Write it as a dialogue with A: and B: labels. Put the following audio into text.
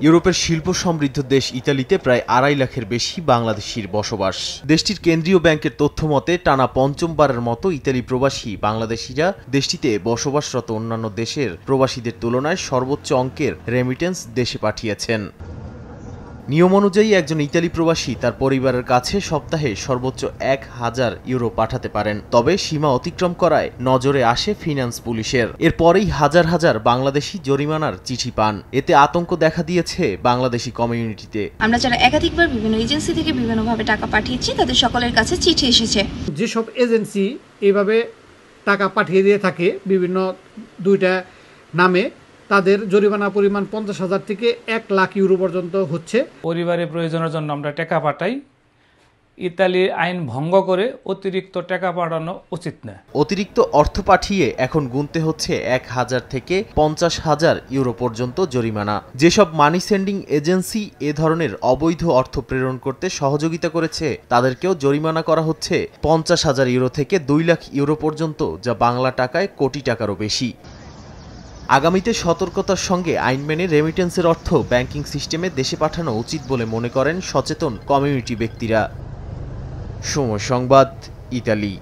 A: ইউরোপের শিল্প সমৃদ্ধ দেশ ইতালিতে প্রায় 2.5 লাখের বেশি বাংলাদেশির বসবাস। দেশটির কেন্দ্রীয় ব্যাংকের তথ্য মতে টানা পঞ্চমবারের মতো ইতালি প্রবাসী বাংলাদেশিরা দেশটিতে বসবাসরত অন্যান্য দেশের প্রবাসীদের তুলনায় সর্বোচ্চ অঙ্কের রেমিটেন্স দেশে পাঠিয়েছেন। নিয়ম অনুযায়ী একজন ইতালি প্রবাসী তার পরিবারের কাছে সপ্তাহে সর্বোচ্চ 1000 ইউরো পাঠাতে পারেন। তবে সীমা অতিক্রম করায় নজরে আসে ফিন্যান্স পুলিশের। এরপরেই হাজার হাজার বাংলাদেশি জরিমানার চিঠি পান। এতে আতঙ্ক দেখা দিয়েছে বাংলাদেশি কমিউনিটিতে।
B: আমরা যারা একাধিকবার বিভিন্ন এজেন্সি থেকে বিভিন্নভাবে টাকা পাঠিয়েছি তাদের সকলের কাছে চিঠি এসেছে।
C: যেসব এজেন্সি এইভাবে টাকা পাঠিয়ে দিয়ে থাকে বিভিন্ন দুইটা নামে, তাদের জরিমানা পরিমাণ 50,000 থেকে 1 লাখ ইউরো পর্যন্ত হচ্ছে।
D: পরিবারের প্রয়োজনের জন্য আমরা টাকা পাঠাই, ইতালির আইন ভঙ্গ করে অতিরিক্ত টাকা পাঠানো উচিত না।
A: অতিরিক্ত অর্থ পাঠিয়ে এখন গুনতে হচ্ছে 1000 থেকে 50,000 ইউরো পর্যন্ত জরিমানা। যেসব মানি সেন্ডিং এজেন্সি এ ধরনের অবৈধ অর্থ প্রেরণ করতে সহযোগিতা করেছে তাদেরকেও জরিমানা করা হচ্ছে 50,000 ইউরো থেকে 2 লাখ ইউরো পর্যন্ত, যা বাংলা টাকায় কোটি টাকারও বেশি। আগামীতে সতর্কতার সঙ্গে আইন মেনে রেমিটেন্সের অর্থ ব্যাংকিং সিস্টেমে দেশে পাঠানো উচিত বলে মনে করেন সচেতন কমিউনিটি ব্যক্তিরা। সময় সংবাদ, ইতালি।